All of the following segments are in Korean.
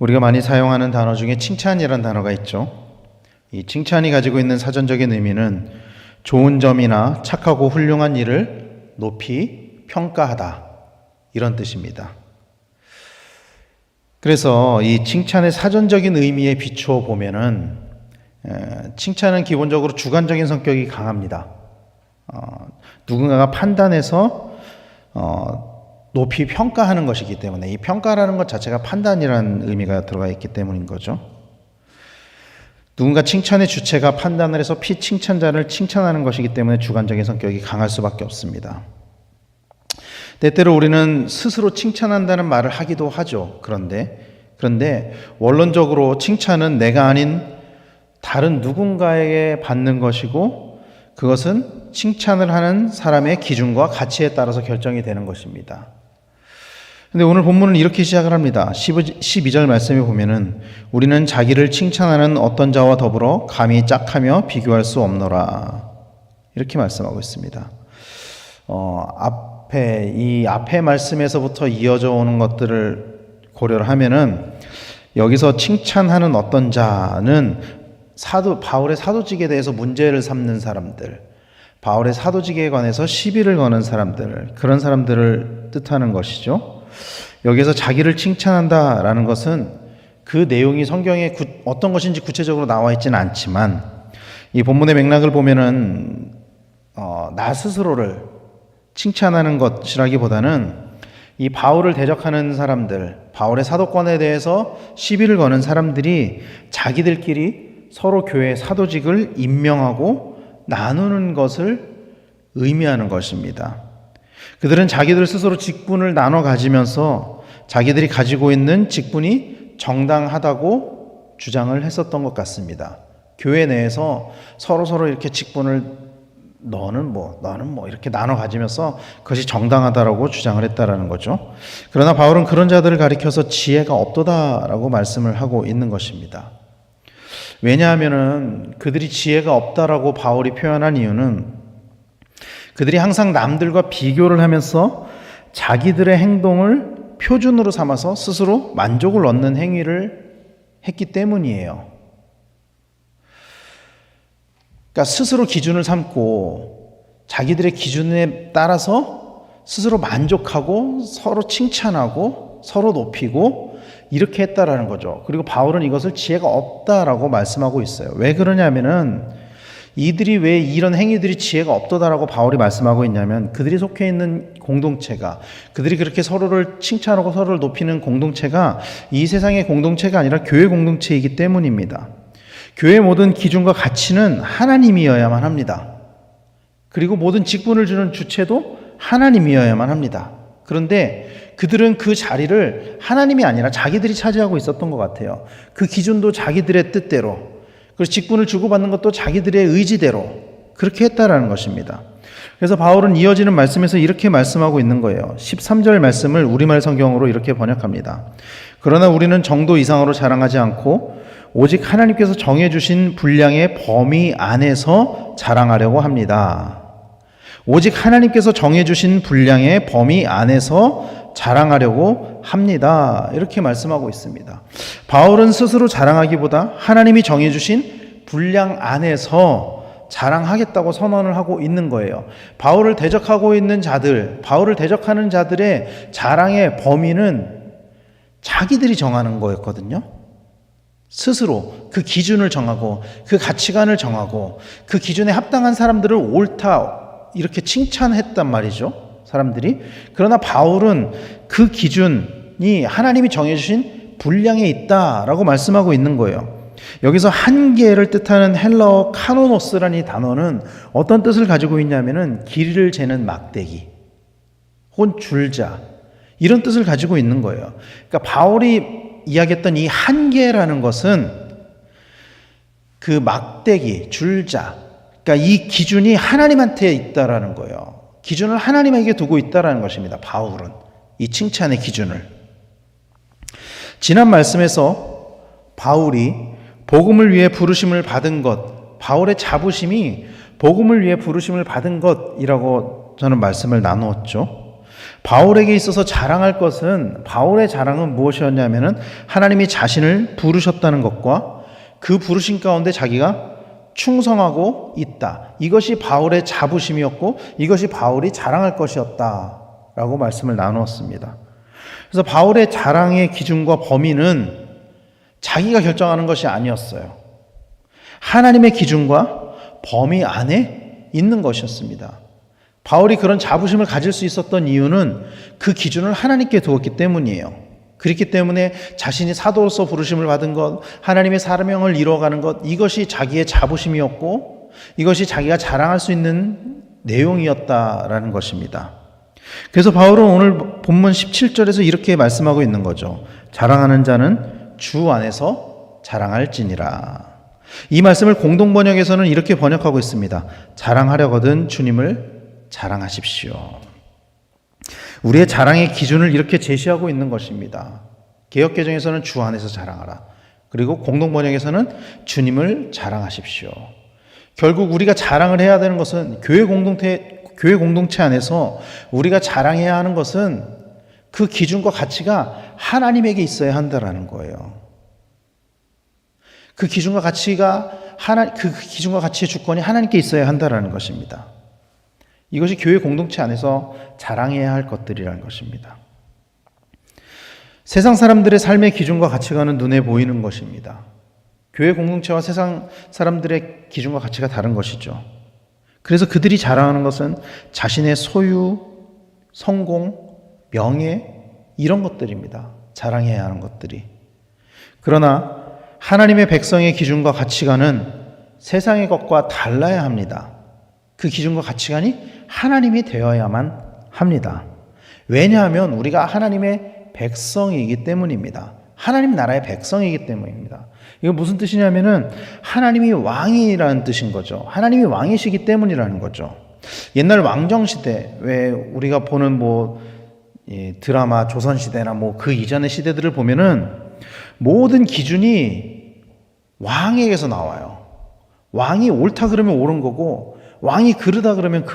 우리가 많이 사용하는 단어 중에 칭찬이라는 단어가 있죠. 이 칭찬이 가지고 있는 사전적인 의미는 좋은 점이나 착하고 훌륭한 일을 높이 평가하다, 이런 뜻입니다. 그래서 이 칭찬의 사전적인 의미에 비추어 보면은 칭찬은 기본적으로 주관적인 성격이 강합니다. 누군가가 판단해서 높이 평가하는 것이기 때문에, 이 평가라는 것 자체가 판단이라는 의미가 들어가 있기 때문인 거죠. 누군가 칭찬의 주체가 판단을 해서 피칭찬자를 칭찬하는 것이기 때문에 주관적인 성격이 강할 수밖에 없습니다. 때때로 우리는 스스로 칭찬한다는 말을 하기도 하죠. 그런데 원론적으로 칭찬은 내가 아닌 다른 누군가에게 받는 것이고, 그것은 칭찬을 하는 사람의 기준과 가치에 따라서 결정이 되는 것입니다. 근데 오늘 본문은 이렇게 시작을 합니다. 12절 말씀에 보면은 우리는 자기를 칭찬하는 어떤 자와 더불어 감히 짝하며 비교할 수 없노라, 이렇게 말씀하고 있습니다. 앞에 말씀에서부터 이어져 오는 것들을 고려를 하면은 여기서 칭찬하는 어떤 자는 바울의 사도직에 대해서 문제를 삼는 사람들, 바울의 사도직에 관해서 시비를 거는 사람들, 그런 사람들을 뜻하는 것이죠. 여기서 자기를 칭찬한다라는 것은 그 내용이 성경에 어떤 것인지 구체적으로 나와 있지는 않지만, 이 본문의 맥락을 보면은 나 스스로를 칭찬하는 것이라기보다는 이 바울을 대적하는 사람들, 바울의 사도권에 대해서 시비를 거는 사람들이 자기들끼리 서로 교회의 사도직을 임명하고 나누는 것을 의미하는 것입니다. 그들은 자기들 스스로 직분을 나눠 가지면서 자기들이 가지고 있는 직분이 정당하다고 주장을 했었던 것 같습니다. 교회 내에서 서로 이렇게 직분을 너는 뭐 이렇게 나눠 가지면서 그것이 정당하다라고 주장을 했다라는 거죠. 그러나 바울은 그런 자들을 가리켜서 지혜가 없도다라고 말씀을 하고 있는 것입니다. 왜냐하면은 그들이 지혜가 없다라고 바울이 표현한 이유는 그들이 항상 남들과 비교를 하면서 자기들의 행동을 표준으로 삼아서 스스로 만족을 얻는 행위를 했기 때문이에요. 그러니까 스스로 기준을 삼고 자기들의 기준에 따라서 스스로 만족하고 서로 칭찬하고 서로 높이고 이렇게 했다라는 거죠. 그리고 바울은 이것을 지혜가 없다라고 말씀하고 있어요. 왜 그러냐면은 이들이 왜 이런 행위들이 지혜가 없다라고 바울이 말씀하고 있냐면, 그들이 속해 있는 공동체가, 그들이 그렇게 서로를 칭찬하고 서로를 높이는 공동체가 이 세상의 공동체가 아니라 교회 공동체이기 때문입니다. 교회의 모든 기준과 가치는 하나님이어야만 합니다. 그리고 모든 직분을 주는 주체도 하나님이어야만 합니다. 그런데 그들은 그 자리를 하나님이 아니라 자기들이 차지하고 있었던 것 같아요. 그 기준도 자기들의 뜻대로, 그래서 직분을 주고받는 것도 자기들의 의지대로 그렇게 했다라는 것입니다. 그래서 바울은 이어지는 말씀에서 이렇게 말씀하고 있는 거예요. 13절 말씀을 우리말 성경으로 이렇게 번역합니다. 그러나 우리는 정도 이상으로 자랑하지 않고 오직 하나님께서 정해주신 분량의 범위 안에서 자랑하려고 합니다. 오직 하나님께서 정해주신 분량의 범위 안에서 자랑하려고 합니다. 이렇게 말씀하고 있습니다. 바울은 스스로 자랑하기보다 하나님이 정해주신 분량 안에서 자랑하겠다고 선언을 하고 있는 거예요. 바울을 대적하고 있는 자들, 바울을 대적하는 자들의 자랑의 범위는 자기들이 정하는 거였거든요. 스스로 그 기준을 정하고 그 가치관을 정하고 그 기준에 합당한 사람들을 옳다 이렇게 칭찬했단 말이죠. 사람들이. 그러나 바울은 그 기준이 하나님이 정해주신 분량에 있다라고 말씀하고 있는 거예요. 여기서 한계를 뜻하는 헬라어 카노노스라는 이 단어는 어떤 뜻을 가지고 있냐면은 길이를 재는 막대기 혹은 줄자, 이런 뜻을 가지고 있는 거예요. 그러니까 바울이 이야기했던 이 한계라는 것은 그 막대기, 줄자, 그러니까 이 기준이 하나님한테 있다라는 거예요. 기준을 하나님에게 두고 있다라는 것입니다. 바울은 이 칭찬의 기준을. 지난 말씀에서 바울이 복음을 위해 부르심을 받은 것, 바울의 자부심이 복음을 위해 부르심을 받은 것이라고 저는 말씀을 나누었죠. 바울에게 있어서 자랑할 것은, 바울의 자랑은 무엇이었냐면은 하나님이 자신을 부르셨다는 것과 그 부르심 가운데 자기가 충성하고 있다. 이것이 바울의 자부심이었고 이것이 바울이 자랑할 것이었다라고 말씀을 나누었습니다. 그래서 바울의 자랑의 기준과 범위는 자기가 결정하는 것이 아니었어요. 하나님의 기준과 범위 안에 있는 것이었습니다. 바울이 그런 자부심을 가질 수 있었던 이유는 그 기준을 하나님께 두었기 때문이에요. 그렇기 때문에 자신이 사도로서 부르심을 받은 것, 하나님의 사명을 이루어가는 것, 이것이 자기의 자부심이었고 이것이 자기가 자랑할 수 있는 내용이었다라는 것입니다. 그래서 바울은 오늘 본문 17절에서 이렇게 말씀하고 있는 거죠. 자랑하는 자는 주 안에서 자랑할지니라. 이 말씀을 공동번역에서는 이렇게 번역하고 있습니다. 자랑하려거든 주님을 자랑하십시오. 우리의 자랑의 기준을 이렇게 제시하고 있는 것입니다. 개역개정에서는 주 안에서 자랑하라. 그리고 공동번역에서는 주님을 자랑하십시오. 결국 우리가 자랑을 해야 되는 것은 교회 공동체 안에서 우리가 자랑해야 하는 것은 그 기준과 가치가 하나님에게 있어야 한다라는 거예요. 그 기준과 가치가 그 기준과 가치의 주권이 하나님께 있어야 한다라는 것입니다. 이것이 교회 공동체 안에서 자랑해야 할 것들이라는 것입니다. 세상 사람들의 삶의 기준과 가치관은 눈에 보이는 것입니다. 교회 공동체와 세상 사람들의 기준과 가치가 다른 것이죠. 그래서 그들이 자랑하는 것은 자신의 소유, 성공, 명예 이런 것들입니다. 자랑해야 하는 것들이. 그러나 하나님의 백성의 기준과 가치관은 세상의 것과 달라야 합니다. 그 기준과 가치관이 하나님이 되어야만 합니다. 왜냐하면 우리가 하나님의 백성이기 때문입니다. 하나님 나라의 백성이기 때문입니다. 이거 무슨 뜻이냐면은 하나님이 왕이라는 뜻인 거죠. 하나님이 왕이시기 때문이라는 거죠. 옛날 왕정시대, 왜 우리가 보는 드라마 조선시대나 그 이전의 시대들을 보면은 모든 기준이 왕에게서 나와요. 왕이 옳다 그러면 옳은 거고 왕이 그르다 그러면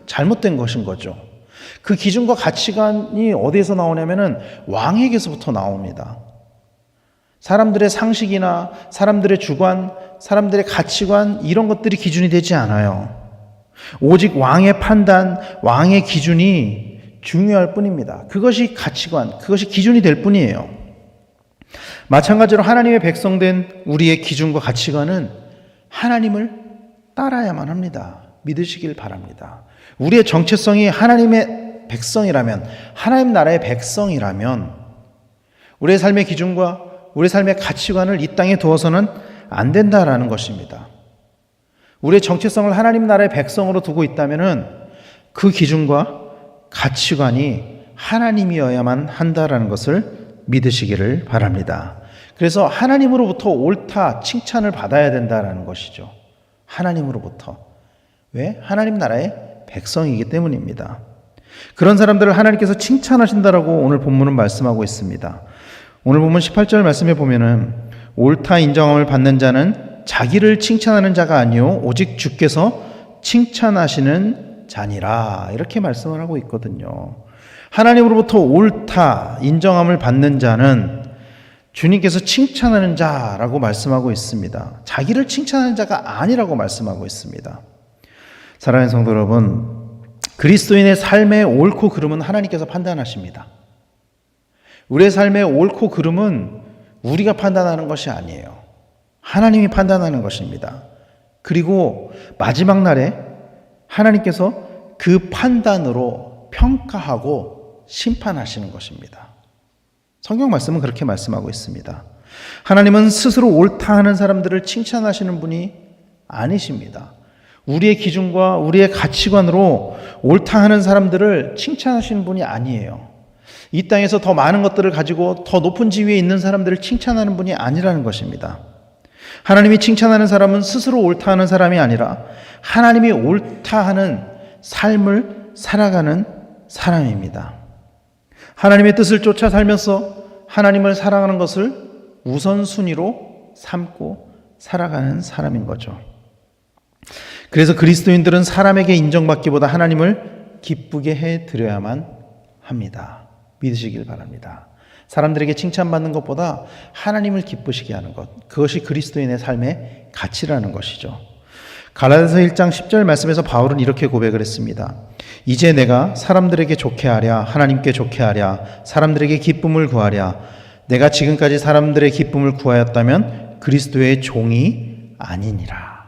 잘못된 것인 거죠. 그 기준과 가치관이 어디에서 나오냐면은 왕에게서부터 나옵니다. 사람들의 상식이나 사람들의 주관, 사람들의 가치관 이런 것들이 기준이 되지 않아요. 오직 왕의 판단, 왕의 기준이 중요할 뿐입니다. 그것이 가치관, 그것이 기준이 될 뿐이에요. 마찬가지로 하나님의 백성된 우리의 기준과 가치관은 하나님을 따라야만 합니다. 믿으시길 바랍니다. 우리의 정체성이 하나님의 백성이라면, 하나님 나라의 백성이라면 우리의 삶의 기준과 우리의 삶의 가치관을 이 땅에 두어서는 안 된다라는 것입니다. 우리의 정체성을 하나님 나라의 백성으로 두고 있다면 그 기준과 가치관이 하나님이어야만 한다라는 것을 믿으시기를 바랍니다. 그래서 하나님으로부터 옳다 칭찬을 받아야 된다라는 것이죠. 하나님으로부터. 왜? 하나님 나라의 백성이기 때문입니다. 그런 사람들을 하나님께서 칭찬하신다라고 오늘 본문은 말씀하고 있습니다. 오늘 본문 18절 말씀에 보면은 옳다 인정함을 받는 자는 자기를 칭찬하는 자가 아니요 오직 주께서 칭찬하시는 자니라 이렇게 말씀을 하고 있거든요. 하나님으로부터 옳다 인정함을 받는 자는 주님께서 칭찬하는 자라고 말씀하고 있습니다. 자기를 칭찬하는 자가 아니라고 말씀하고 있습니다. 사랑하는 성도 여러분, 그리스도인의 삶의 옳고 그름은 하나님께서 판단하십니다. 우리의 삶의 옳고 그름은 우리가 판단하는 것이 아니에요. 하나님이 판단하는 것입니다. 그리고 마지막 날에 하나님께서 그 판단으로 평가하고 심판하시는 것입니다. 성경 말씀은 그렇게 말씀하고 있습니다. 하나님은 스스로 옳다 하는 사람들을 칭찬하시는 분이 아니십니다. 우리의 기준과 우리의 가치관으로 옳다 하는 사람들을 칭찬하시는 분이 아니에요. 이 땅에서 더 많은 것들을 가지고 더 높은 지위에 있는 사람들을 칭찬하는 분이 아니라는 것입니다. 하나님이 칭찬하는 사람은 스스로 옳다 하는 사람이 아니라 하나님이 옳다 하는 삶을 살아가는 사람입니다. 하나님의 뜻을 쫓아 살면서 하나님을 사랑하는 것을 우선순위로 삼고 살아가는 사람인 거죠. 그래서 그리스도인들은 사람에게 인정받기보다 하나님을 기쁘게 해드려야만 합니다. 믿으시길 바랍니다. 사람들에게 칭찬받는 것보다 하나님을 기쁘시게 하는 것, 그것이 그리스도인의 삶의 가치라는 것이죠. 갈라디아서 1장 10절 말씀에서 바울은 이렇게 고백을 했습니다. 이제 내가 사람들에게 좋게 하랴, 하나님께 좋게 하랴, 사람들에게 기쁨을 구하랴. 내가 지금까지 사람들의 기쁨을 구하였다면 그리스도의 종이 아니니라.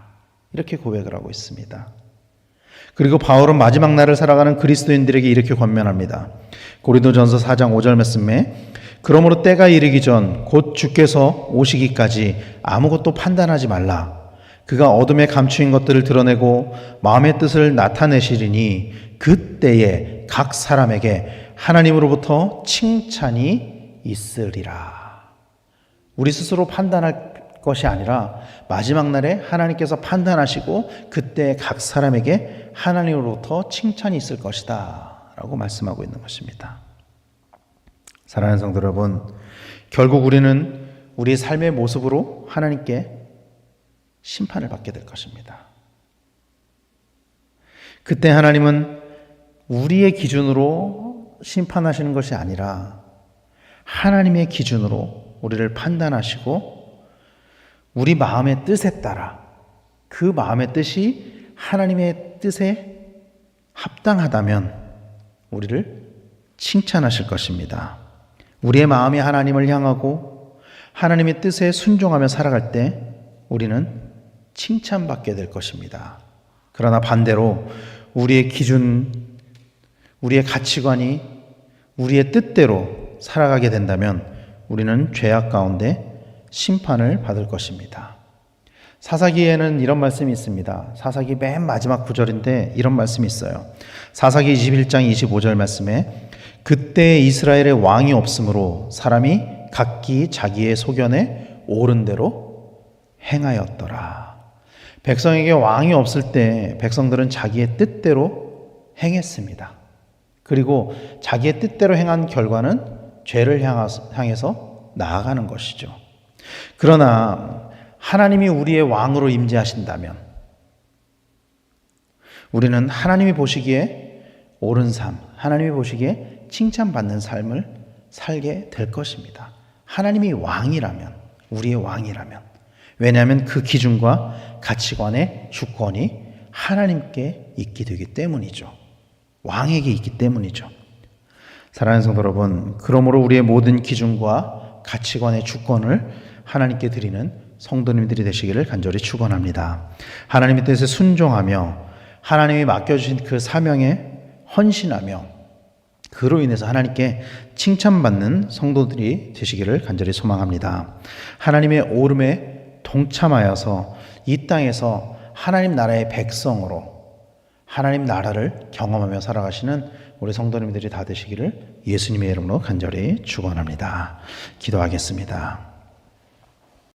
이렇게 고백을 하고 있습니다. 그리고 바울은 마지막 날을 살아가는 그리스도인들에게 이렇게 권면합니다. 고린도전서 4장 5절 말씀에 그러므로 때가 이르기 전 곧 주께서 오시기까지 아무것도 판단하지 말라. 그가 어둠에 감추인 것들을 드러내고 마음의 뜻을 나타내시리니 그때에 각 사람에게 하나님으로부터 칭찬이 있으리라. 우리 스스로 판단할 것이 아니라 마지막 날에 하나님께서 판단하시고 그때 각 사람에게 하나님으로부터 칭찬이 있을 것이다 라고 말씀하고 있는 것입니다. 사랑하는 성도 여러분, 결국 우리는 우리의 삶의 모습으로 하나님께 심판을 받게 될 것입니다. 그때 하나님은 우리의 기준으로 심판하시는 것이 아니라 하나님의 기준으로 우리를 판단하시고 우리 마음의 뜻에 따라 그 마음의 뜻이 하나님의 뜻에 합당하다면 우리를 칭찬하실 것입니다. 우리의 마음이 하나님을 향하고 하나님의 뜻에 순종하며 살아갈 때 우리는 칭찬받게 될 것입니다. 그러나 반대로 우리의 기준, 우리의 가치관이 우리의 뜻대로 살아가게 된다면 우리는 죄악 가운데 심판을 받을 것입니다. 사사기에는 이런 말씀이 있습니다. 사사기 맨 마지막 구절인데 이런 말씀이 있어요. 사사기 21장 25절 말씀에 그때 이스라엘의 왕이 없으므로 사람이 각기 자기의 소견에 옳은 대로 행하였더라. 백성에게 왕이 없을 때 백성들은 자기의 뜻대로 행했습니다. 그리고 자기의 뜻대로 행한 결과는 죄를 향해서 나아가는 것이죠. 그러나 하나님이 우리의 왕으로 임재하신다면 우리는 하나님이 보시기에 옳은 삶, 하나님이 보시기에 칭찬받는 삶을 살게 될 것입니다. 하나님이 왕이라면, 우리의 왕이라면. 왜냐하면 그 기준과 가치관의 주권이 하나님께 있게 되기 때문이죠. 왕에게 있기 때문이죠. 사랑하는 성도 여러분, 그러므로 우리의 모든 기준과 가치관의 주권을 하나님께 드리는 성도님들이 되시기를 간절히 축원합니다. 하나님의 뜻에 순종하며 하나님이 맡겨주신 그 사명에 헌신하며 그로 인해서 하나님께 칭찬받는 성도들이 되시기를 간절히 소망합니다. 하나님의 오름에 동참하여서 이 땅에서 하나님 나라의 백성으로 하나님 나라를 경험하며 살아가시는 우리 성도님들이 다 되시기를 예수님의 이름으로 간절히 축원합니다. 기도하겠습니다.